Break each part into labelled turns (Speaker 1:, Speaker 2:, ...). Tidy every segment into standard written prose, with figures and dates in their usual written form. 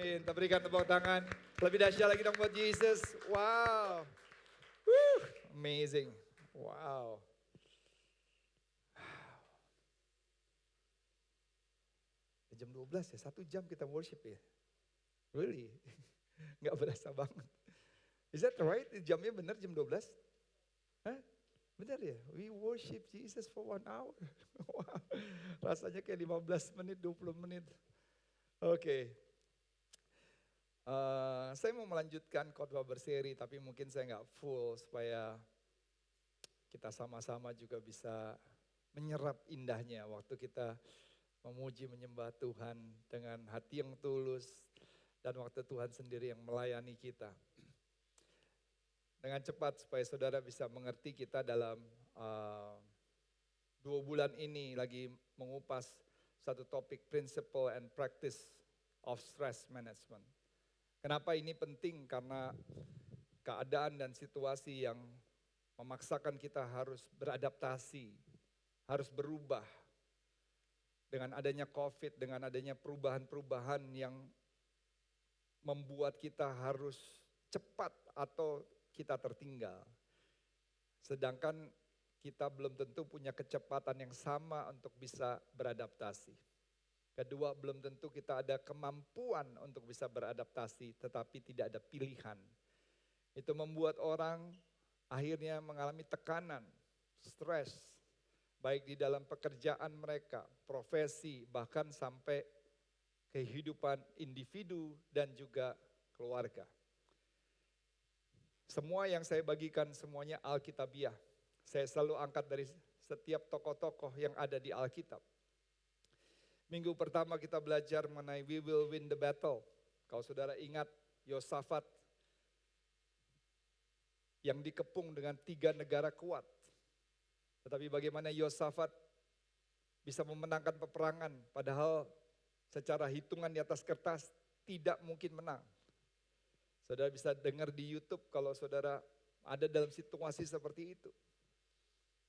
Speaker 1: Amin. Kita berikan tepuk tangan. Lebih dahsyat lagi dong buat Jesus. Wow. Woo. Amazing. Wow. Jam 12 ya, 1 jam kita worship ya. Really? Nggak berasa banget. Is that right? Jamnya benar jam 12? Hah? Benar ya? We worship Jesus for 1 hour. Wow. Rasanya kayak 15 menit, 20 menit. Oke. Saya mau melanjutkan khotbah berseri, tapi mungkin saya nggak full supaya kita sama-sama juga bisa menyerap indahnya waktu kita memuji menyembah Tuhan dengan hati yang tulus dan waktu Tuhan sendiri yang melayani kita. Dengan cepat supaya saudara bisa mengerti kita dalam 2 bulan ini lagi mengupas satu topik principle and practice of stress management. Kenapa ini penting? Karena keadaan dan situasi yang memaksakan kita harus beradaptasi, harus berubah. Dengan adanya COVID, dengan adanya perubahan-perubahan yang membuat kita harus cepat atau kita tertinggal. Sedangkan kita belum tentu punya kecepatan yang sama untuk bisa beradaptasi. Kedua, belum tentu kita ada kemampuan untuk bisa beradaptasi, tetapi tidak ada pilihan. Itu membuat orang akhirnya mengalami tekanan, stres, baik di dalam pekerjaan mereka, profesi, bahkan sampai kehidupan individu dan juga keluarga. Semua yang saya bagikan semuanya Alkitabiah. Saya selalu angkat dari setiap tokoh-tokoh yang ada di Alkitab. Minggu pertama kita belajar mengenai we will win the battle. Kalau saudara ingat Yosafat yang dikepung dengan 3 negara kuat. Tetapi bagaimana Yosafat bisa memenangkan peperangan padahal secara hitungan di atas kertas tidak mungkin menang. Saudara bisa dengar di YouTube kalau saudara ada dalam situasi seperti itu.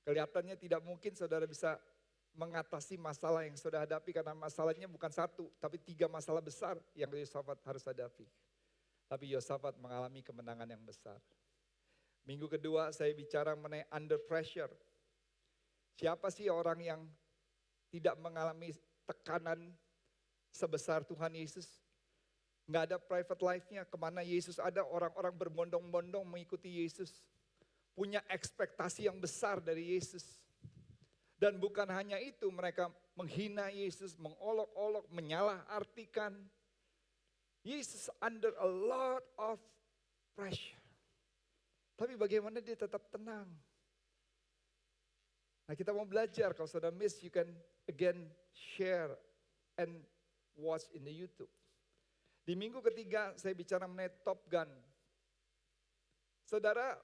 Speaker 1: Kelihatannya tidak mungkin saudara bisa mengatasi masalah yang saudara hadapi karena masalahnya bukan 1, tapi 3 masalah besar yang Yosafat harus hadapi. Tapi Yosafat mengalami kemenangan yang besar. Minggu kedua saya bicara mengenai under pressure. Siapa sih orang yang tidak mengalami tekanan sebesar Tuhan Yesus? Nggak ada private life-nya, kemana Yesus ada orang-orang berbondong-bondong mengikuti Yesus. Punya ekspektasi yang besar dari Yesus. Dan bukan hanya itu, mereka menghina Yesus, mengolok-olok, menyalahartikan. Yesus under a lot of pressure. Tapi bagaimana dia tetap tenang? Nah, kita mau belajar, kalau saudara miss, you can again share and watch in the YouTube. Di minggu ketiga saya bicara mengenai Top Gun. Saudara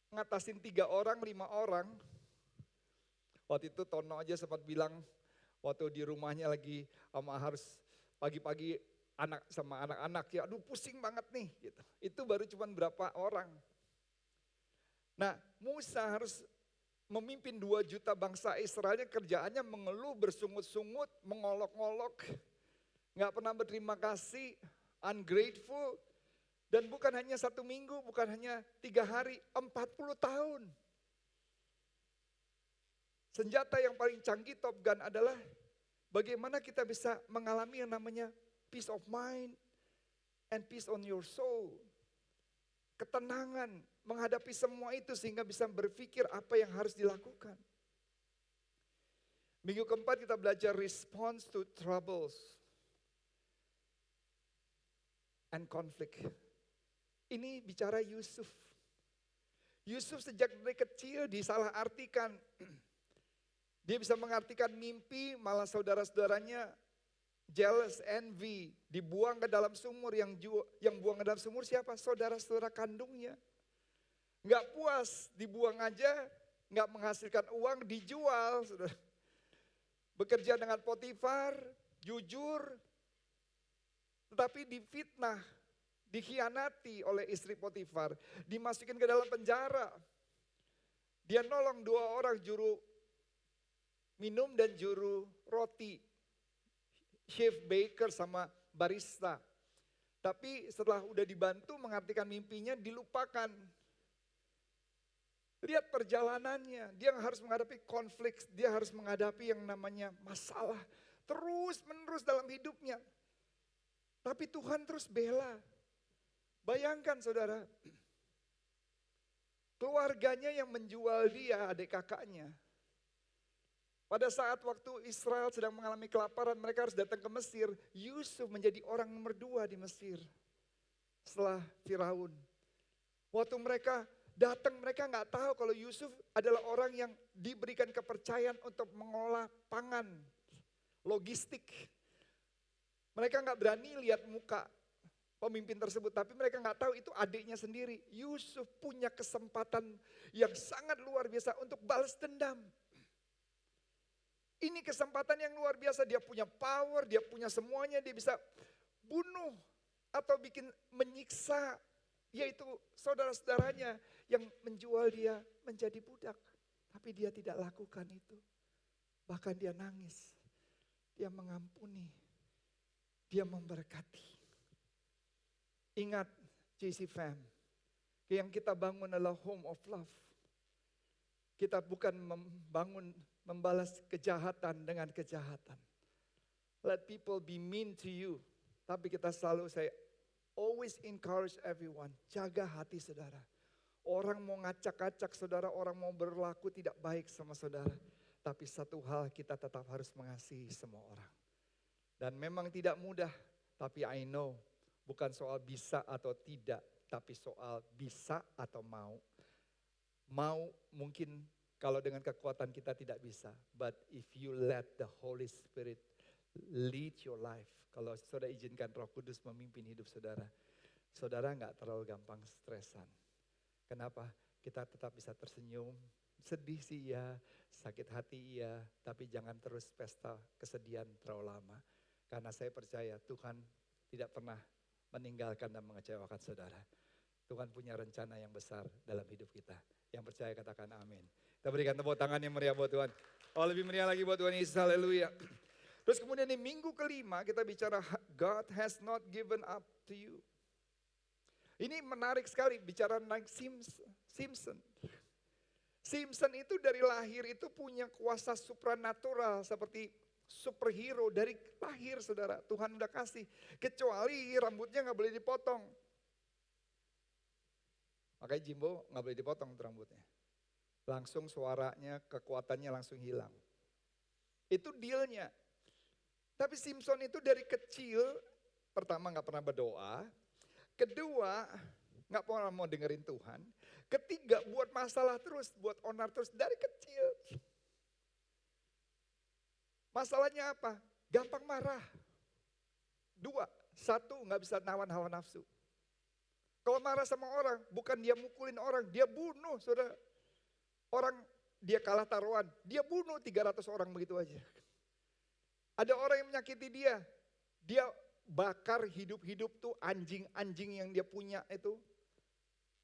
Speaker 1: ngatasin 3 orang, 5 orang. Waktu itu Tono aja sempat bilang, waktu di rumahnya lagi harus pagi-pagi sama anak-anak, ya aduh pusing banget nih. Gitu. Itu baru cuma berapa orang. Nah, Musa harus memimpin 2 juta bangsa Israelnya, kerjaannya mengeluh, bersungut-sungut, mengolok-olok. Gak pernah berterima kasih, ungrateful. Dan bukan hanya 1 minggu, bukan hanya 3 hari, 40 tahun. Senjata yang paling canggih Top Gun adalah bagaimana kita bisa mengalami yang namanya peace of mind and peace on your soul. Ketenangan menghadapi semua itu sehingga bisa berpikir apa yang harus dilakukan. Minggu keempat kita belajar response to troubles and conflict. Ini bicara Yusuf. Yusuf sejak dari kecil disalahartikan. Dia bisa mengartikan mimpi, malah saudara-saudaranya jealous, envy, dibuang ke dalam sumur. Yang buang ke dalam sumur siapa? Saudara-saudara kandungnya. Nggak puas, dibuang aja, nggak menghasilkan uang, dijual. Bekerja dengan Potifar, jujur, tetapi difitnah, dikhianati oleh istri Potifar, dimasukin ke dalam penjara. Dia nolong 2 orang juru minum dan juru roti, chef baker sama barista. Tapi setelah udah dibantu mengartikan mimpinya, dilupakan. Lihat perjalanannya, dia harus menghadapi konflik, dia harus menghadapi yang namanya masalah. Terus menerus dalam hidupnya. Tapi Tuhan terus bela. Bayangkan saudara, keluarganya yang menjual dia, adik kakaknya. Pada saat waktu Israel sedang mengalami kelaparan, mereka harus datang ke Mesir. Yusuf menjadi orang nomor 2 di Mesir. Setelah Firaun. Waktu mereka datang, mereka nggak tahu kalau Yusuf adalah orang yang diberikan kepercayaan untuk mengolah pangan, logistik. Mereka nggak berani lihat muka pemimpin tersebut, tapi mereka nggak tahu itu adiknya sendiri. Yusuf punya kesempatan yang sangat luar biasa untuk balas dendam. Ini kesempatan yang luar biasa, dia punya power, dia punya semuanya, dia bisa bunuh atau bikin menyiksa, yaitu saudara-saudaranya yang menjual dia menjadi budak. Tapi dia tidak lakukan itu. Bahkan dia nangis, dia mengampuni, dia memberkati. Ingat JC Fam, yang kita bangun adalah home of love. Kita bukan membalas kejahatan dengan kejahatan. Let people be mean to you. Tapi kita selalu say, always encourage everyone. Jaga hati saudara. Orang mau ngacak-ngacak saudara, orang mau berlaku tidak baik sama saudara. Tapi satu hal, kita tetap harus mengasihi semua orang. Dan memang tidak mudah, tapi I know. Bukan soal bisa atau tidak, tapi soal bisa atau mau. Mau mungkin kalau dengan kekuatan kita tidak bisa. But if you let the Holy Spirit lead your life. Kalau saudara izinkan Roh Kudus memimpin hidup saudara. Saudara gak terlalu gampang stresan. Kenapa? Kita tetap bisa tersenyum. Sedih sih iya, sakit hati iya. Tapi jangan terus pesta kesedihan terlalu lama. Karena saya percaya Tuhan tidak pernah meninggalkan dan mengecewakan saudara. Tuhan punya rencana yang besar dalam hidup kita. Yang percaya katakan amin. Kita berikan tepuk tangan yang meriah buat Tuhan. Oh lebih meriah lagi buat Tuhan Yesus, haleluya. Terus kemudian di minggu kelima kita bicara God has not given up to you. Ini menarik sekali bicara tentang Simpson. Simpson itu dari lahir itu punya kuasa supranatural seperti superhero dari lahir saudara. Tuhan udah kasih. Kecuali rambutnya gak boleh dipotong. Makanya Jimbo gak boleh dipotong rambutnya. Langsung suaranya, kekuatannya langsung hilang. Itu dealnya. Tapi Simpson itu dari kecil, pertama gak pernah berdoa. Kedua, gak pernah mau dengerin Tuhan. Ketiga, buat masalah terus, buat onar terus dari kecil. Masalahnya apa? Gampang marah. 2, 1 gak bisa nawan hawa nafsu. Kalau marah sama orang, bukan dia mukulin orang, dia bunuh saudara. Orang dia kalah taruhan, dia bunuh 300 orang begitu aja. Ada orang yang menyakiti dia bakar hidup-hidup tuh anjing-anjing yang dia punya itu.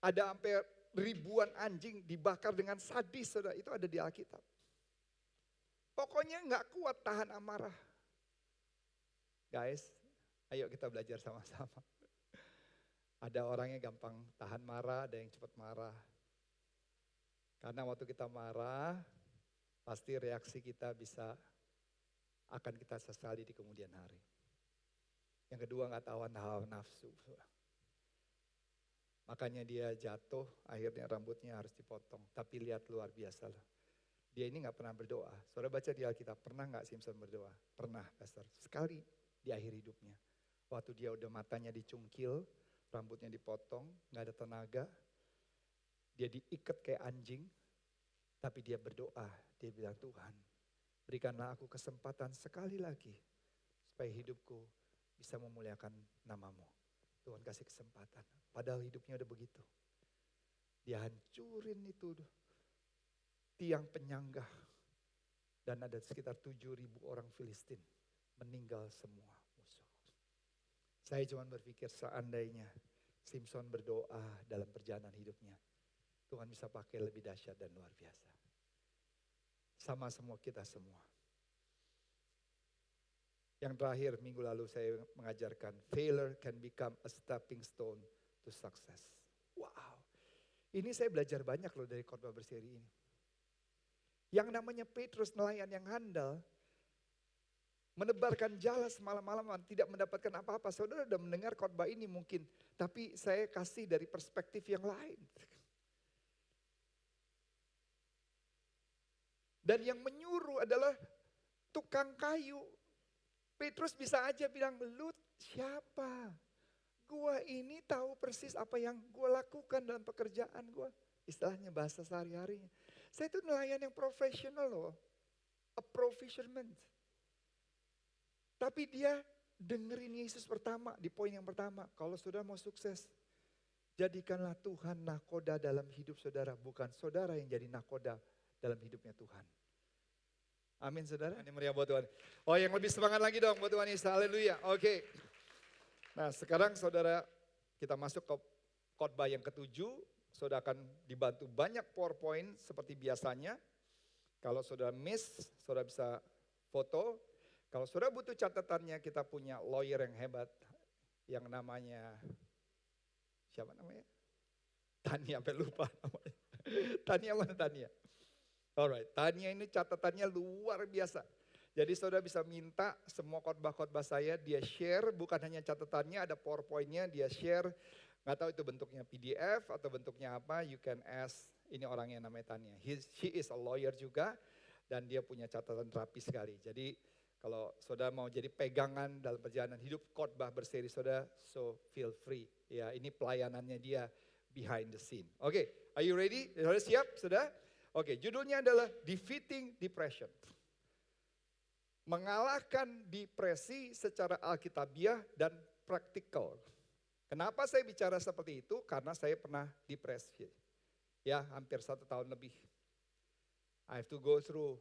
Speaker 1: Ada sampai ribuan anjing dibakar dengan sadis saudara, itu ada di Alkitab. Pokoknya gak kuat tahan amarah. Guys, ayo kita belajar sama-sama. Ada orang yang gampang tahan marah, ada yang cepat marah. Karena waktu kita marah, pasti reaksi kita akan kita sesali di kemudian hari. Yang kedua gak tahan hawa nafsu. Makanya dia jatuh, akhirnya rambutnya harus dipotong. Tapi lihat luar biasa loh. Dia ini gak pernah berdoa. Saudara baca di Alkitab, pernah gak Simpson berdoa? Pernah, Pastor. Sekali di akhir hidupnya. Waktu dia udah matanya dicungkil, rambutnya dipotong, gak ada tenaga. Dia diikat kayak anjing, tapi dia berdoa. Dia bilang, Tuhan berikanlah aku kesempatan sekali lagi, supaya hidupku bisa memuliakan namamu. Tuhan kasih kesempatan, padahal hidupnya udah begitu. Dia hancurin itu tiang penyanggah. Dan ada sekitar 7.000 orang Filistin meninggal semua musuh. Saya cuma berpikir seandainya Simpson berdoa dalam perjalanan hidupnya, Tuhan bisa pakai lebih dahsyat dan luar biasa. Sama semua kita semua. Yang terakhir, minggu lalu saya mengajarkan, failure can become a stepping stone to success. Wow, ini saya belajar banyak loh dari khotbah berseri ini. Yang namanya Petrus nelayan yang handal, menebarkan jala semalam-malaman, tidak mendapatkan apa-apa. Saudara sudah mendengar khotbah ini mungkin, tapi saya kasih dari perspektif yang lain. Dan yang menyuruh adalah tukang kayu. Petrus bisa aja bilang, lu siapa? Gua ini tahu persis apa yang gua lakukan dalam pekerjaan gua. Istilahnya bahasa sehari-harinya. Saya itu nelayan yang profesional loh. A pro fisherman. Tapi dia dengerin Yesus pertama, di poin yang pertama. Kalau saudara mau sukses, jadikanlah Tuhan nakoda dalam hidup saudara. Bukan saudara yang jadi nakoda dalam hidupnya Tuhan. Amin saudara. Ini meriah buat Tuhan. Oh yang lebih semangat lagi dong buat Tuhan Yesus. Haleluya. Oke. Nah sekarang saudara kita masuk ke khotbah yang ketujuh. Saudara akan dibantu banyak PowerPoint seperti biasanya. Kalau saudara miss, saudara bisa foto. Kalau saudara butuh catatannya, kita punya lawyer yang hebat. Yang namanya, siapa namanya? Tania, sampai lupa namanya. Tania mana Tania? Alright, Tania ini catatannya luar biasa. Jadi saudara bisa minta semua khotbah-khotbah saya, dia share, bukan hanya catatannya, ada PowerPoint-nya, dia share. Nggak tahu itu bentuknya PDF atau bentuknya apa, you can ask, ini orangnya namanya Tania. She is a lawyer juga, dan dia punya catatan rapi sekali. Jadi kalau saudara mau jadi pegangan dalam perjalanan hidup khotbah berseri saudara, so feel free. Ya, ini pelayanannya dia behind the scene. Oke, are you ready? Saudara siap, saudara? Oke, judulnya adalah Defeating Depression. Mengalahkan depresi secara alkitabiah dan praktikal. Kenapa saya bicara seperti itu? Karena saya pernah depresi. Ya, hampir 1 tahun lebih. I have to go through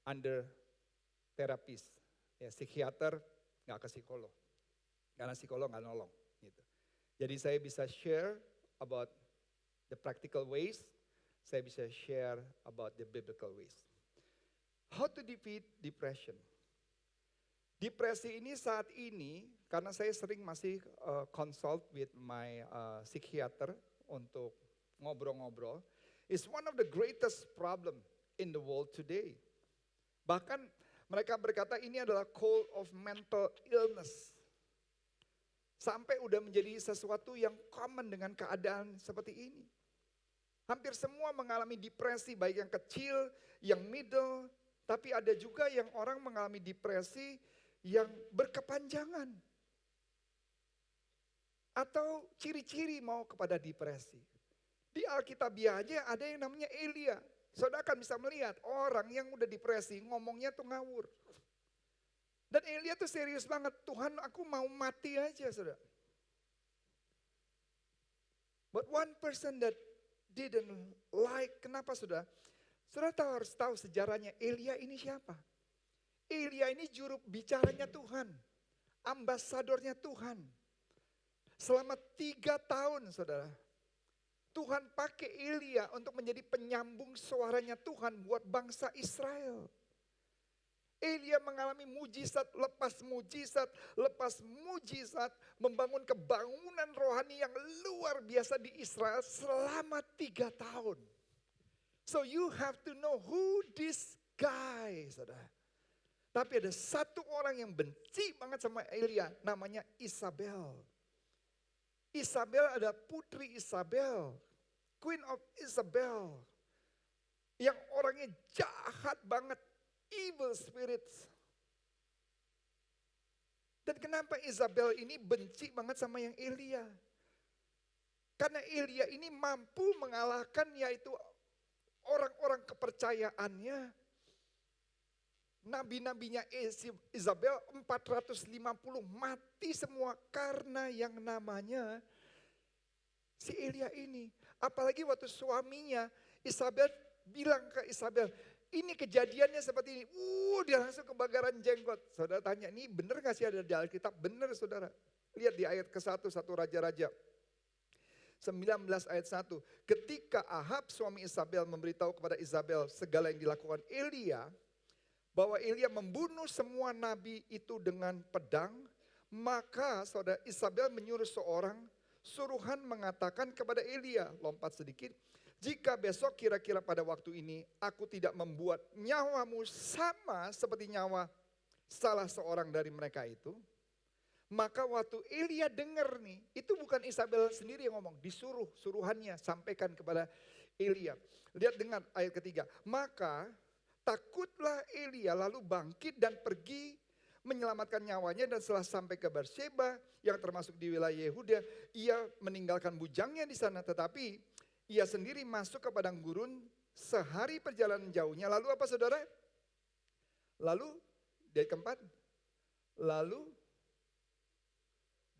Speaker 1: under therapist. Ya, psikiater nggak ke psikolog, karena psikolog nggak nolong. Gitu. Jadi saya bisa share about the practical ways, saya bisa share about the biblical ways. How to defeat depression? Depresi ini saat ini, karena saya sering masih consult with my psikiater untuk ngobrol-ngobrol, is one of the greatest problem in the world today. Bahkan mereka berkata ini adalah call of mental illness. Sampai udah menjadi sesuatu yang common dengan keadaan seperti ini. Hampir semua mengalami depresi, baik yang kecil, yang middle, tapi ada juga yang orang mengalami depresi yang berkepanjangan. Atau ciri-ciri mau kepada depresi. Di Alkitabiah aja ada yang namanya Elia. Saudara akan bisa melihat orang yang udah depresi ngomongnya tuh ngawur. Dan Elia tuh serius banget, Tuhan aku mau mati aja saudara. But one person that didn't like, kenapa saudara? Saudara harus tahu sejarahnya Elia ini siapa? Elia ini juru bicaranya Tuhan, ambasadornya Tuhan. Selama 3 tahun saudara. Tuhan pakai Elia untuk menjadi penyambung suaranya Tuhan buat bangsa Israel. Elia mengalami mujizat, lepas mujizat, membangun kebangunan rohani yang luar biasa di Israel selama 3 tahun. So you have to know who this guy, saudara. Tapi ada satu orang yang benci banget sama Elia, namanya Isabel. Isabel adalah putri Isabel. Queen of Isabel, yang orangnya jahat banget, evil spirits. Dan kenapa Isabel ini benci banget sama yang Elia? Karena Elia ini mampu mengalahkan yaitu orang-orang kepercayaannya. Nabi-nabinya Isabel 450 mati semua karena yang namanya si Elia ini. Apalagi waktu suaminya Isabel bilang ke Isabel, ini kejadiannya seperti ini. Dia langsung kebakaran jenggot. Saudara tanya, ini benar gak sih ada di Alkitab? Benar saudara. Lihat di ayat ke-1, 1 Raja-Raja 19 ayat 1. Ketika Ahab suami Isabel memberitahu kepada Isabel segala yang dilakukan Elia, bahwa Elia membunuh semua nabi itu dengan pedang, maka saudara Isabel menyuruh seorang suruhan mengatakan kepada Elia, lompat sedikit, jika besok kira-kira pada waktu ini aku tidak membuat nyawamu sama seperti nyawa salah seorang dari mereka itu, maka waktu Elia dengar nih, itu bukan Isabel sendiri yang ngomong, disuruh, suruhannya sampaikan kepada Elia. Lihat dengar ayat ketiga, maka takutlah Elia lalu bangkit dan pergi menyelamatkan nyawanya, dan setelah sampai ke Berseba yang termasuk di wilayah Yehuda, ia meninggalkan bujangnya di sana, tetapi ia sendiri masuk ke padang gurun sehari perjalanan jauhnya. Lalu apa saudara? Lalu dari keempat, lalu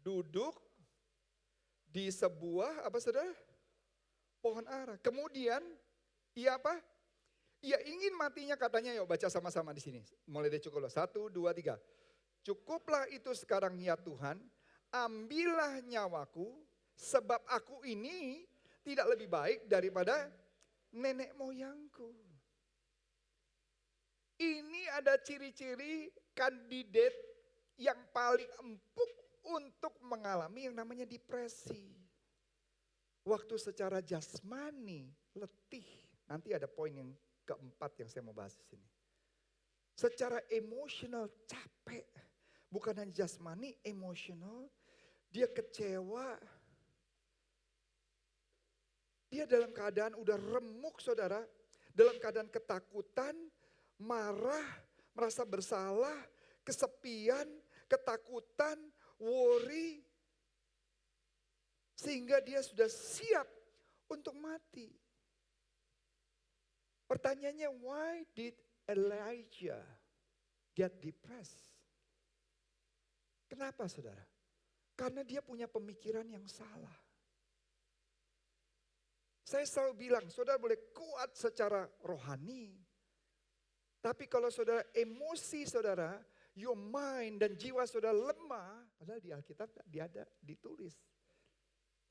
Speaker 1: duduk di sebuah apa saudara? Pohon ara. Kemudian ia apa? Ia ingin matinya katanya, yuk baca sama-sama di sini. Mulai dari cukup, 1, 2, 3. Cukuplah itu sekarang ya Tuhan, ambillah nyawaku, sebab aku ini tidak lebih baik daripada nenek moyangku. Ini ada ciri-ciri kandidat yang paling empuk untuk mengalami yang namanya depresi. Waktu secara jasmani, letih. Nanti ada poin yang keempat yang saya mau bahas di sini. Secara emosional capek, bukan hanya jasmani, emosional. Dia kecewa. Dia dalam keadaan udah remuk saudara. Dalam keadaan ketakutan, marah, merasa bersalah, kesepian, ketakutan, worry. Sehingga dia sudah siap untuk mati. Pertanyaannya, why did Elijah get depressed? Kenapa saudara? Karena dia punya pemikiran yang salah. Saya selalu bilang, saudara boleh kuat secara rohani. Tapi kalau saudara emosi saudara, your mind dan jiwa saudara lemah, padahal di Alkitab dia ada ditulis.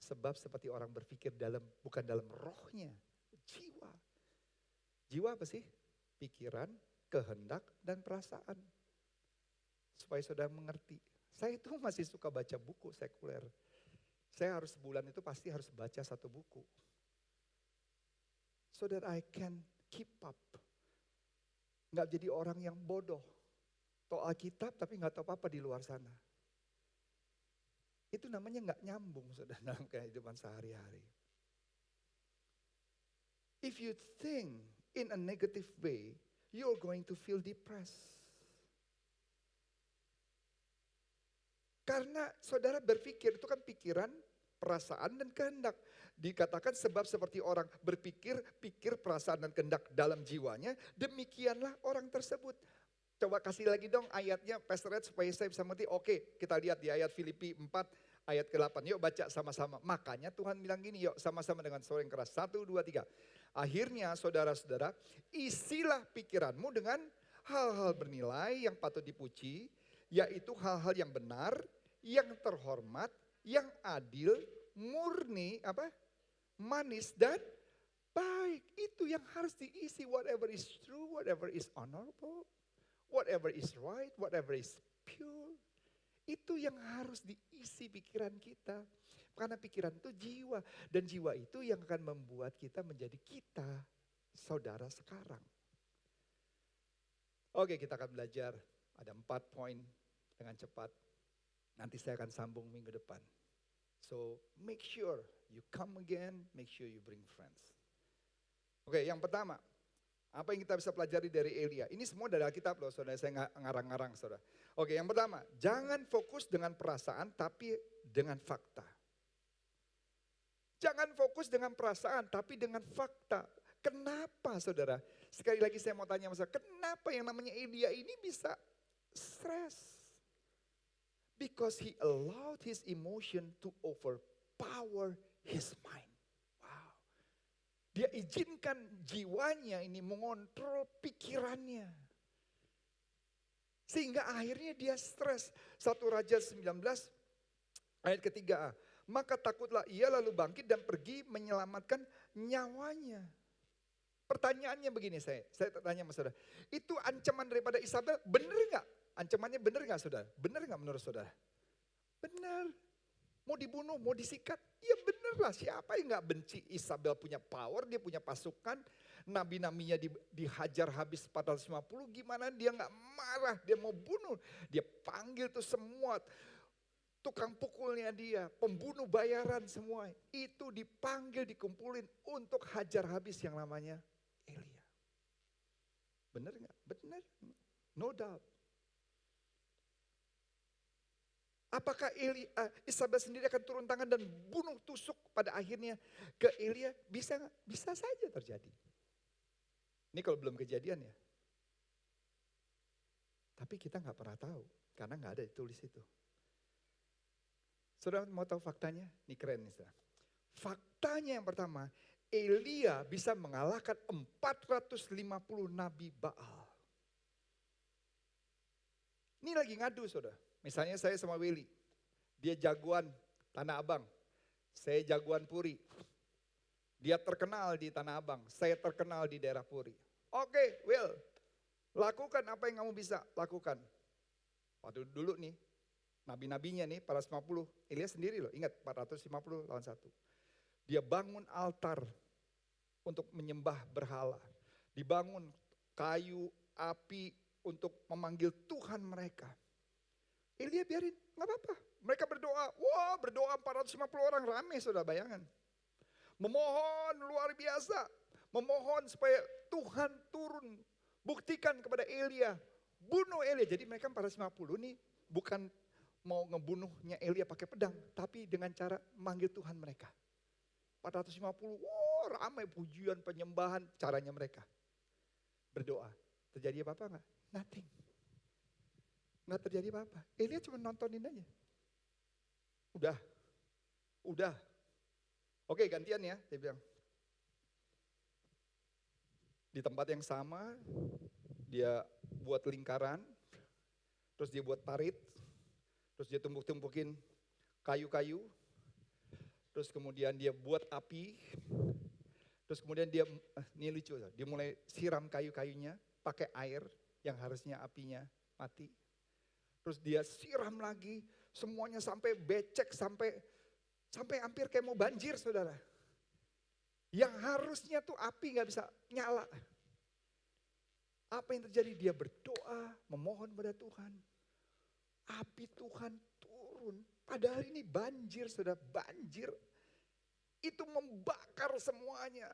Speaker 1: Sebab seperti orang berpikir bukan dalam rohnya, jiwa. Jiwa apa sih? Pikiran, kehendak, dan perasaan. Supaya saudara mengerti. Saya itu masih suka baca buku sekuler. Saya harus sebulan itu pasti harus baca 1 buku. So that I can keep up. Nggak jadi orang yang bodoh. Tahu Alkitab tapi nggak tahu apa-apa di luar sana. Itu namanya nggak nyambung saudara dalam kehidupan sehari-hari. If you think in a negative way, you're going to feel depressed. Karena saudara berpikir, itu kan pikiran, perasaan, dan kehendak. Dikatakan sebab seperti orang berpikir, perasaan, dan kehendak dalam jiwanya, demikianlah orang tersebut. Coba kasih lagi dong ayatnya, Pastor Ed, supaya saya bisa mengerti. Oke, kita lihat di ayat Filipi 4, ayat ke-8. Yuk baca sama-sama. Makanya Tuhan bilang gini, yuk sama-sama dengan suara yang keras. 1, 2, 3. Akhirnya saudara-saudara, isilah pikiranmu dengan hal-hal bernilai yang patut dipuji, yaitu hal-hal yang benar, yang terhormat, yang adil, murni, manis dan baik. Itu yang harus diisi, whatever is true, whatever is honorable, whatever is right, whatever is pure. Itu yang harus diisi pikiran kita. Karena pikiran itu jiwa. Dan jiwa itu yang akan membuat kita menjadi kita, saudara sekarang. Oke, kita akan belajar. Ada 4 poin dengan cepat. Nanti saya akan sambung minggu depan. So, make sure you come again, make sure you bring friends. Oke, yang pertama. Apa yang kita bisa pelajari dari Elia? Ini semua dari Alkitab loh, saudara. Saya nggak ngarang-ngarang, saudara. Oke, yang pertama. Jangan fokus dengan perasaan, tapi dengan fakta. Jangan fokus dengan perasaan, tapi dengan fakta. Kenapa saudara? Sekali lagi saya mau tanya masalah, kenapa yang namanya Elia ini bisa stres? Because he allowed his emotion to overpower his mind. Wow. Dia izinkan jiwanya ini mengontrol pikirannya. Sehingga akhirnya dia stres. 1 Raja 19 ayat ketiga. Maka takutlah ia lalu bangkit dan pergi menyelamatkan nyawanya. Pertanyaannya begini saya tanya sama saudara. Itu ancaman daripada Isabel benar nggak? Ancamannya benar nggak saudara? Benar nggak menurut saudara? Benar. Mau dibunuh, mau disikat, ya bener lah. Siapa yang nggak benci Isabel punya power, dia punya pasukan, nabi-nabinya dihajar habis 450, gimana dia nggak marah, dia mau bunuh. Dia panggil tuh semua tukang pukulnya dia, pembunuh bayaran semua. Itu dipanggil, dikumpulin untuk hajar habis yang namanya Elia. Bener nggak? Bener, no doubt. Apakah Isabel sendiri akan turun tangan dan bunuh tusuk pada akhirnya ke Elia? Bisa nggak? Bisa saja terjadi. Ini kalau belum kejadian ya. Tapi kita nggak pernah tahu karena nggak ada ditulis itu. Saudara mau tahu faktanya? Ini keren nih saudara. Faktanya yang pertama, Elia bisa mengalahkan 450 nabi Baal. Ini lagi ngadu saudara. Misalnya saya sama Willy, dia jagoan Tanah Abang, saya jagoan Puri. Dia terkenal di Tanah Abang, saya terkenal di daerah Puri. Oke, Will, lakukan apa yang kamu bisa lakukan. Waktu dulu nih, nabi-nabinya nih, para 50, Elia sendiri loh, ingat 450 lawan 1. Dia bangun altar untuk menyembah berhala. Dibangun kayu, api untuk memanggil Tuhan mereka. Elia biarin, gak apa-apa. Mereka berdoa, wah berdoa 450 orang, rame sudah bayangan. Memohon luar biasa, memohon supaya Tuhan turun, buktikan kepada Elia, bunuh Elia. Jadi mereka 450 nih bukan mau ngebunuhnya Elia pakai pedang, tapi dengan cara manggil Tuhan mereka. 450, wah ramai pujian, penyembahan, caranya mereka. Berdoa, terjadi apa-apa gak? Nothing. Nggak terjadi apa-apa. Elia cuma nontonin aja. Udah. Oke gantian ya, dia bilang. Di tempat yang sama, dia buat lingkaran, terus dia buat parit, terus dia tumpuk-tumpukin kayu-kayu, terus kemudian dia buat api, terus kemudian dia, ini lucu, dia mulai siram kayu-kayunya pakai air yang harusnya apinya mati. Terus dia siram lagi, semuanya sampai becek, sampai hampir kayak mau banjir saudara. Yang harusnya tuh api gak bisa nyala. Apa yang terjadi? Dia berdoa, memohon pada Tuhan. Api Tuhan turun, padahal ini banjir saudara, banjir. Itu membakar semuanya.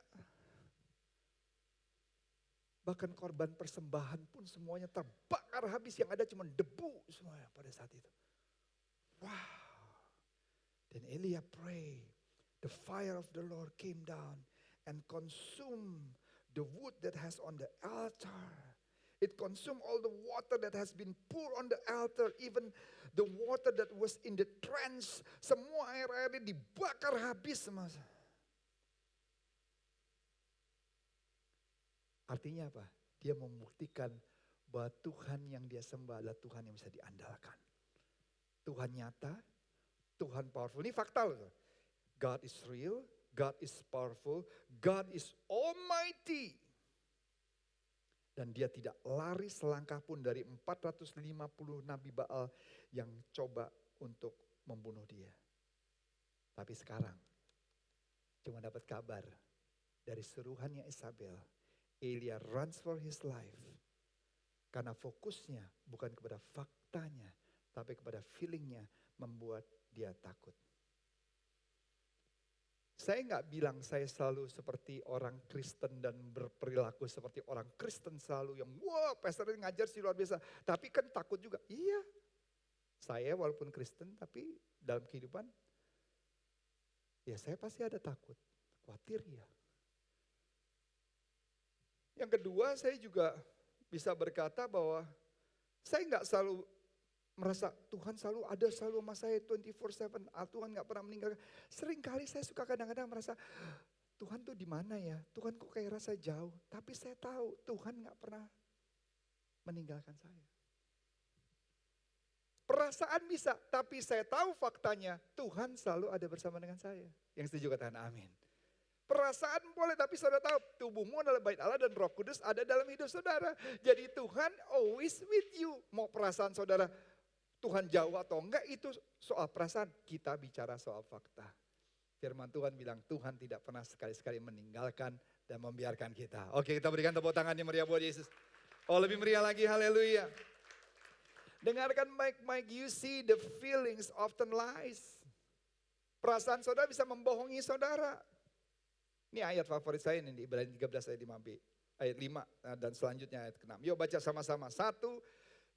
Speaker 1: Bahkan korban persembahan pun semuanya terbakar habis, yang ada cuma debu semuanya pada saat itu. Wow. Dan Elia pray, the fire of the Lord came down and consumed the wood that has on the altar. It consumed all the water that has been poured on the altar, even the water that was in the trench. Semua air-airnya dibakar habis semua. Artinya apa? Dia membuktikan bahwa Tuhan yang dia sembah adalah Tuhan yang bisa diandalkan. Tuhan nyata, Tuhan powerful. Ini fakta loh. God is real, God is powerful, God is almighty. Dan dia tidak lari selangkah pun dari 450 Nabi Baal yang coba untuk membunuh dia. Tapi sekarang cuma dapat kabar dari suruhannya Isabel. Elia runs for his life. Karena fokusnya bukan kepada faktanya, tapi kepada feelingnya membuat dia takut. Saya nggak bilang saya selalu seperti orang Kristen dan berperilaku seperti orang Kristen selalu yang wah pastor ngajar sih luar biasa. Tapi kan takut juga. Iya, saya walaupun Kristen tapi dalam kehidupan ya saya pasti ada takut, khawatir ya. Yang kedua saya juga bisa berkata bahwa saya nggak selalu merasa Tuhan selalu ada selalu sama saya 24/7. Tuhan nggak pernah meninggalkan. Seringkali saya suka kadang-kadang merasa Tuhan tuh di mana ya? Tuhan kok kayak rasa jauh. Tapi saya tahu Tuhan nggak pernah meninggalkan saya. Perasaan bisa, tapi saya tahu faktanya Tuhan selalu ada bersama dengan saya. Yang setuju katakan amin. Perasaan boleh, tapi saudara tahu tubuhmu adalah bait Allah dan Roh Kudus ada dalam hidup saudara. Jadi Tuhan always with you. Mau perasaan saudara Tuhan jauh atau enggak itu soal perasaan. Kita bicara soal fakta. Firman Tuhan bilang Tuhan tidak pernah sekali-sekali meninggalkan dan membiarkan kita. Oke, kita berikan tepuk tangannya meriah buat Yesus. Oh, lebih meriah lagi, haleluya. Dengarkan baik-baik, you see the feelings often lies. Perasaan saudara bisa membohongi saudara. Ini ayat favorit saya ini di Ibrani 13 ayat 5b. Ayat 5 dan selanjutnya ayat ke-6. Yuk baca sama-sama. 1,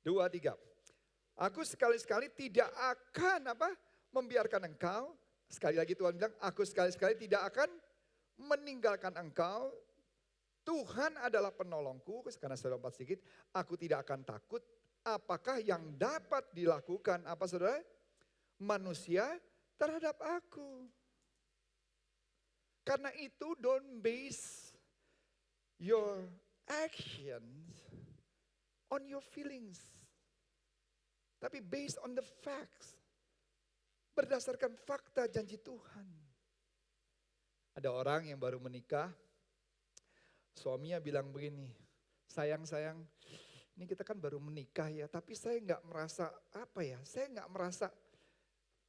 Speaker 1: 2, 3. Aku sekali-sekali tidak akan membiarkan engkau. Sekali lagi Tuhan bilang, aku sekali-sekali tidak akan meninggalkan engkau. Tuhan adalah penolongku. Karena saudara 4 sedikit. Aku tidak akan takut. Apakah yang dapat dilakukan apa saudara? Manusia terhadap aku. Karena itu don't base your actions on your feelings. Tapi based on the facts. Berdasarkan fakta janji Tuhan. Ada orang yang baru menikah. Suaminya bilang begini. Sayang, ini kita kan baru menikah ya. Tapi saya gak merasa saya gak merasa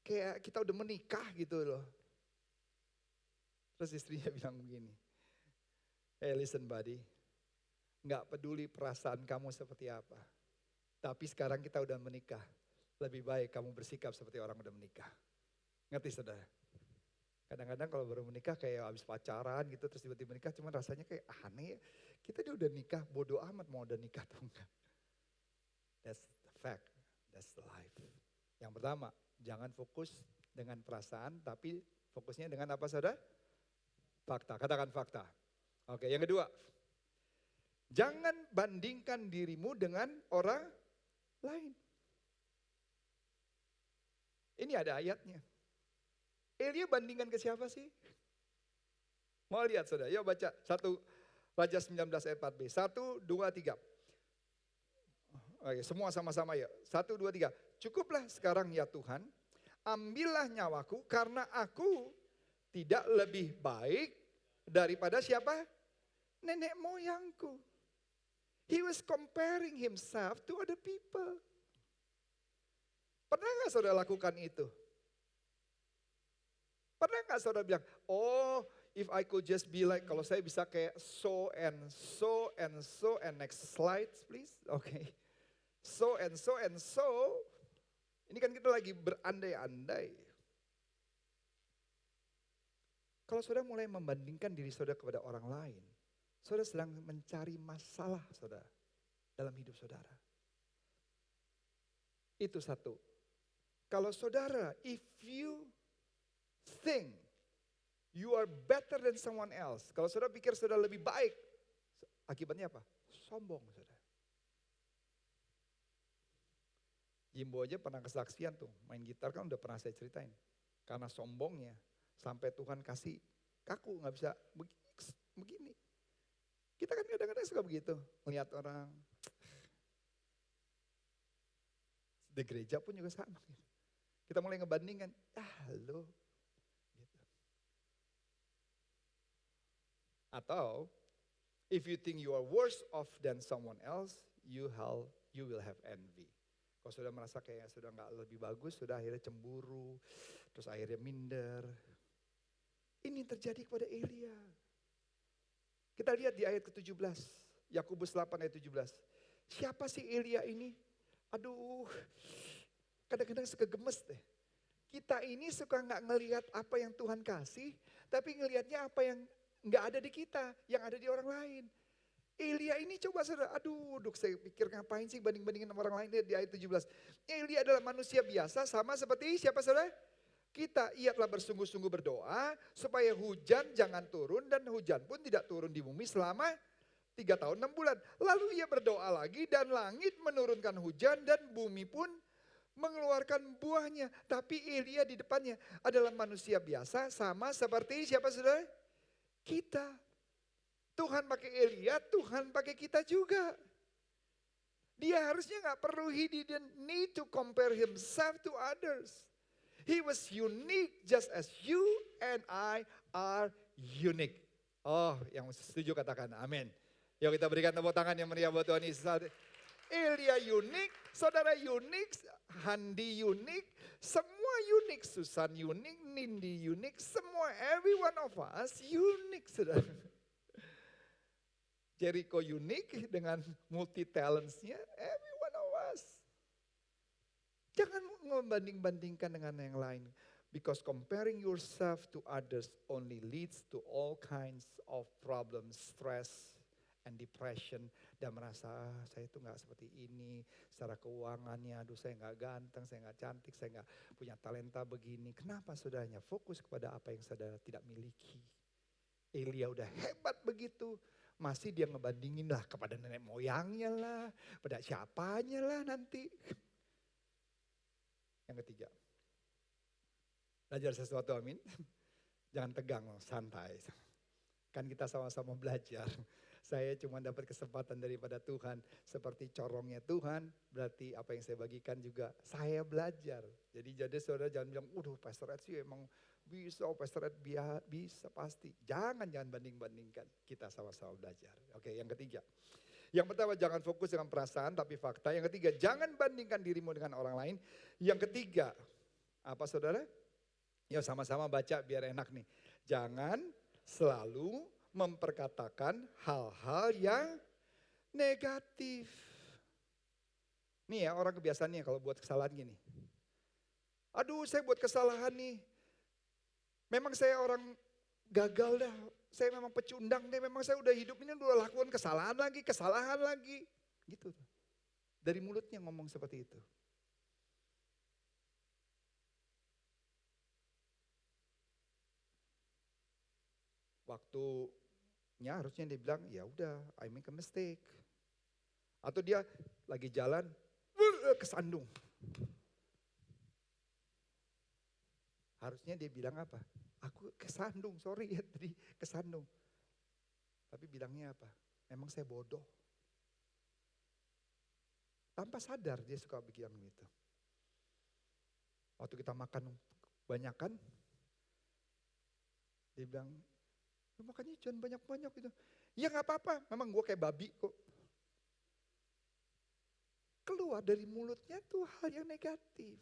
Speaker 1: kayak kita udah menikah gitu loh. Terus istrinya bilang begini, hey listen buddy, gak peduli perasaan kamu seperti apa. Tapi sekarang kita udah menikah, lebih baik kamu bersikap seperti orang udah menikah. Ngerti saudara? Kadang-kadang kalau baru menikah kayak habis pacaran gitu, terus tiba-tiba menikah cuman rasanya kayak aneh ya. Kita udah nikah, bodoh amat mau udah nikah atau enggak. That's the fact, that's the life. Yang pertama, jangan fokus dengan perasaan, tapi fokusnya dengan apa saudara? Fakta, katakan fakta. Oke, yang kedua. Jangan bandingkan dirimu dengan orang lain. Ini ada ayatnya. Elia bandingkan ke siapa sih? Mau lihat saudara, yuk baca 1 Raja 19 ayat 4b. 1, 2, 3. Oke, semua sama-sama ya. 1, 2, 3. Cukuplah sekarang ya Tuhan, ambillah nyawaku karena aku tidak lebih baik daripada siapa? Nenek moyangku. He was comparing himself to other people. Pernah gak saudara lakukan itu? Pernah gak saudara bilang, oh if I could just be like, kalau saya bisa kayak so and so and so, and next slide please. Oke. So and so and so. Ini kan kita lagi berandai-andai. Kalau saudara mulai membandingkan diri saudara kepada orang lain, saudara sedang mencari masalah saudara dalam hidup saudara. Itu satu. Kalau saudara, if you think you are better than someone else, kalau saudara pikir saudara lebih baik, akibatnya apa? Sombong saudara. Jimbo aja pernah kesaksian tuh, main gitar kan udah pernah saya ceritain. Karena sombongnya. Sampai Tuhan kasih kaku, gak bisa begini. Kita kan kadang-kadang suka begitu, melihat orang. Di gereja pun juga sama. Kita mulai ngebandingkan, lo. Gitu. Atau, if you think you are worse off than someone else, you will have envy. Kalau sudah merasa kayak sudah gak lebih bagus, sudah akhirnya cemburu, terus akhirnya minder. Ini yang terjadi kepada Elia. Kita lihat di ayat ke-17. Yakobus 8 ayat 17. Siapa sih Elia ini? Aduh, kadang-kadang suka gemes deh. Kita ini suka gak ngelihat apa yang Tuhan kasih, tapi ngelihatnya apa yang gak ada di kita, yang ada di orang lain. Elia ini coba saudara, aduh saya pikir ngapain sih banding-bandingin sama orang lain di ayat 17. Elia adalah manusia biasa sama seperti siapa saudara? Kita ialah bersungguh-sungguh berdoa supaya hujan jangan turun dan hujan pun tidak turun di bumi selama 3 tahun 6 bulan. Lalu ia berdoa lagi dan langit menurunkan hujan dan bumi pun mengeluarkan buahnya. Tapi Elia di depannya adalah manusia biasa sama seperti siapa saudara? Kita. Tuhan pakai Elia, Tuhan pakai kita juga. Dia harusnya gak perlu, he didn't need to compare himself to others. He was unique just as you and I are unique. Oh, yang setuju katakan amin. Yuk kita berikan tepuk tangan yang meriah buat Tuhan Yesus. Ilya unik, saudara unik, Handi unik, semua unik, Susan unik, Nindi unik, semua, every one of us unik, saudara. Jericho unik dengan multi talentsnya, every one of us. Jangan membanding-bandingkan dengan yang lain. Because comparing yourself to others only leads to all kinds of problems, stress, and depression. Dan merasa saya itu gak seperti ini, secara keuangannya, aduh saya gak ganteng, saya gak cantik, saya gak punya talenta begini. Kenapa saudaranya? Fokus kepada apa yang saudara tidak miliki. Elia udah hebat begitu, masih dia ngebandingin lah kepada nenek moyangnya lah, pada siapanya lah nanti. Yang ketiga, belajar sesuatu, amin. Jangan tegang, santai. Kan kita sama-sama belajar. Saya cuma dapat kesempatan daripada Tuhan. Seperti corongnya Tuhan, berarti apa yang saya bagikan juga saya belajar. Jadi saudara jangan bilang, Pastor Ed sih emang bisa, Pastor Ed bisa pasti. Jangan banding-bandingkan, kita sama-sama belajar. Oke, yang ketiga. Yang pertama, jangan fokus dengan perasaan tapi fakta. Yang ketiga, jangan bandingkan dirimu dengan orang lain. Yang ketiga, apa saudara? Ya sama-sama baca biar enak nih. Jangan selalu memperkatakan hal-hal yang negatif. Nih ya orang kebiasaannya kalau buat kesalahan gini. Aduh saya buat kesalahan nih. Memang saya orang gagal dah. Saya memang pecundang deh. Memang saya udah hidup ini udah lakukan kesalahan lagi. Gitu. Dari mulutnya ngomong seperti itu. Waktunya harusnya dia bilang, ya udah, I make a mistake. Atau dia lagi jalan, kesandung. Harusnya dia bilang apa? Aku kesandung, sorry ya tadi kesandung. Tapi bilangnya apa? Memang saya bodoh. Tanpa sadar dia suka bilang gitu. Waktu kita makan banyakan, dia bilang, makanya jangan banyak-banyak gitu. Ya gak apa-apa, memang gue kayak babi kok. Keluar dari mulutnya tuh hal yang negatif.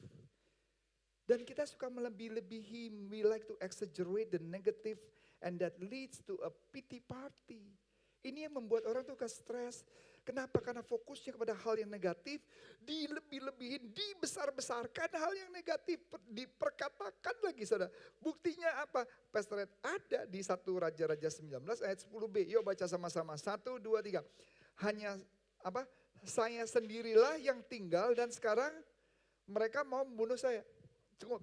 Speaker 1: Dan kita suka melebih-lebihi, we like to exaggerate the negative and that leads to a pity party. Ini yang membuat orang tuh stres. Kenapa? Karena fokusnya kepada hal yang negatif, dilebih-lebihin, dibesar-besarkan hal yang negatif, diperkatakan lagi saudara. Buktinya apa? Pastor Ed ada di 1 Raja-Raja 19 ayat 10b. Yuk baca sama-sama, 1, 2, 3. Hanya apa? Saya sendirilah yang tinggal dan sekarang mereka mau membunuh saya. Tunggu,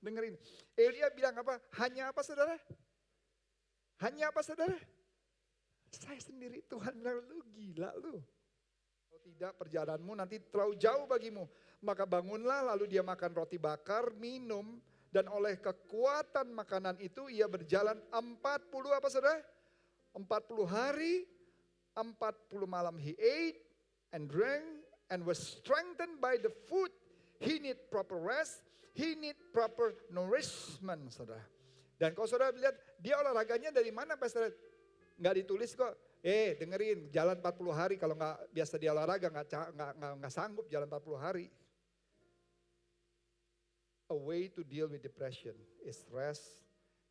Speaker 1: dengerin. Elia bilang apa? Hanya apa saudara? Hanya apa saudara? Saya sendiri. Tuhan bilang, lu gila lu. Kalau tidak perjalananmu nanti terlalu jauh bagimu. Maka bangunlah lalu dia makan roti bakar, minum. Dan oleh kekuatan makanan itu ia berjalan 40 apa saudara? 40 hari, 40 malam he ate and drank and was strengthened by the food. He need proper rest. He need proper nourishment, saudara. Dan kalau saudara lihat, dia olahraganya dari mana, Pastor? Nggak ditulis kok. Dengerin, jalan 40 hari. Kalau nggak biasa dia olahraga, nggak sanggup jalan 40 hari. A way to deal with depression is rest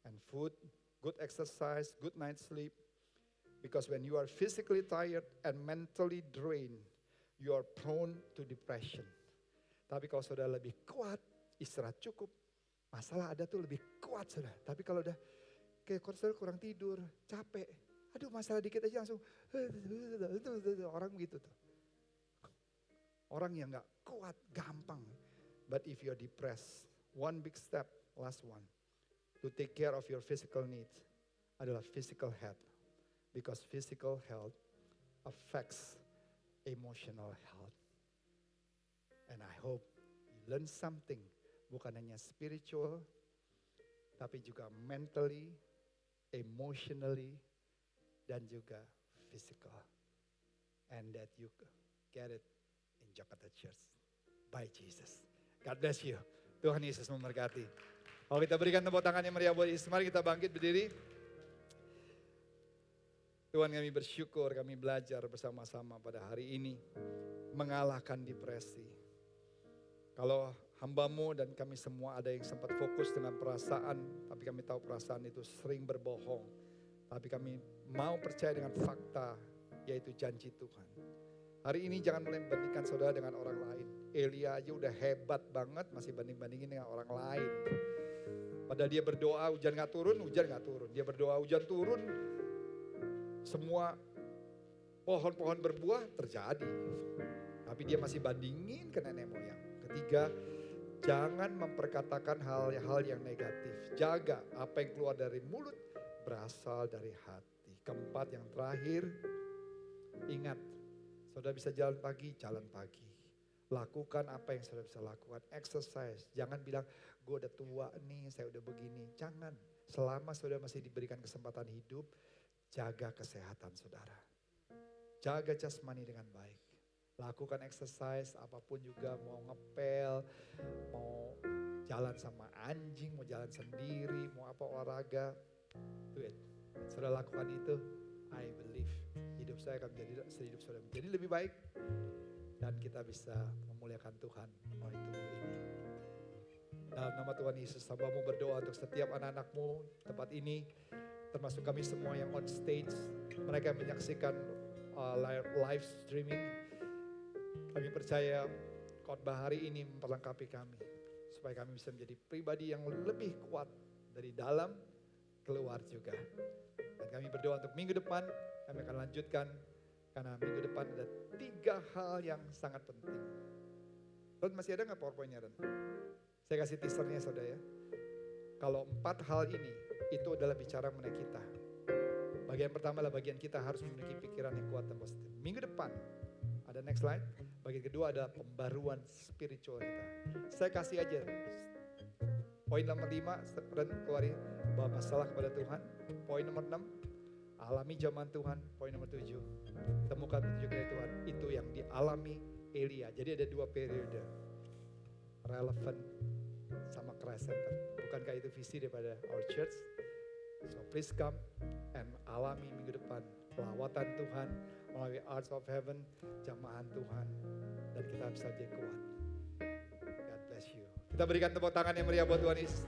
Speaker 1: and food, good exercise, good night's sleep. Because when you are physically tired and mentally drained, you are prone to depression. Tapi kalau saudara lebih kuat, istirahat cukup, masalah ada tuh lebih kuat saudara. Tapi kalau udah kayak saudara kurang tidur, capek, aduh masalah dikit aja langsung, orang begitu tuh. Orang yang gak kuat, gampang. But if you're depressed, one big step, last one, to take care of your physical needs adalah physical health. Because physical health affects emotional health. And I hope you learn something. Bukan hanya spiritual, tapi juga mentally, emotionally, dan juga physical. And that you get it in Jakarta Church by Jesus. God bless you. Tuhan Yesus memberkati. Kalau kita berikan tepuk tangan yang meriah buat Yesus, mari kita bangkit berdiri. Tuhan, kami bersyukur kami belajar bersama-sama pada hari ini mengalahkan depresi. Kalau hamba-Mu dan kami semua ada yang sempat fokus dengan perasaan, tapi kami tahu perasaan itu sering berbohong. Tapi kami mau percaya dengan fakta, yaitu janji Tuhan. Hari ini jangan mulai membandingkan saudara dengan orang lain. Elia aja udah hebat banget, masih banding-bandingin dengan orang lain. Padahal dia berdoa hujan gak turun, hujan gak turun. Dia berdoa hujan turun, semua pohon-pohon berbuah terjadi. Tapi dia masih bandingin ke nenek moyang. Ketiga, jangan memperkatakan hal-hal yang negatif. Jaga apa yang keluar dari mulut berasal dari hati. Keempat, yang terakhir, ingat, saudara bisa jalan pagi, jalan pagi. Lakukan apa yang saudara bisa lakukan, exercise. Jangan bilang, gue udah tua nih, saya udah begini. Jangan, selama saudara masih diberikan kesempatan hidup, jaga kesehatan saudara. Jaga jasmani dengan baik. Lakukan exercise, apapun juga, mau ngepel, mau jalan sama anjing, mau jalan sendiri, mau apa olahraga, do it. Saudara lakukan itu, I believe hidup saya akan menjadi hidup saudara menjadi lebih baik dan kita bisa memuliakan Tuhan. Oh itu ini. Dalam nama Tuhan Yesus, hamba-Mu berdoa untuk setiap anak-anak-Mu tempat ini, termasuk kami semua yang on stage, mereka yang menyaksikan live streaming. Kami percaya khotbah hari ini memperlengkapi kami, supaya kami bisa menjadi pribadi yang lebih kuat dari dalam keluar juga. Dan kami berdoa untuk minggu depan, kami akan lanjutkan, karena minggu depan ada 3 hal yang sangat penting. Ron, masih ada gak PowerPoint-nya, Ron? Saya kasih teasernya saudara ya. Kalau 4 hal ini, itu adalah bicara mengenai kita. Bagian pertama adalah bagian kita harus memiliki pikiran yang kuat dan positif. Minggu depan, ada next slide. Bagian kedua adalah pembaruan spiritual kita. Saya kasih aja. Poin nomor 5, Ren keluarin, bawa masalah kepada Tuhan. Poin nomor 6, alami zaman Tuhan. Poin nomor 7, temukan petunjuk dari Tuhan. Itu yang dialami Elia. Jadi ada 2 periode. Relevan sama Christ Center. Bukankah itu visi daripada our church? So please come and alami minggu depan lawatan Tuhan melalui Arts of Heaven, jamahan Tuhan, dan kita bisa jadi kuat. God bless you. Kita berikan tepuk tangan yang meriah buat Tuhan Yesus.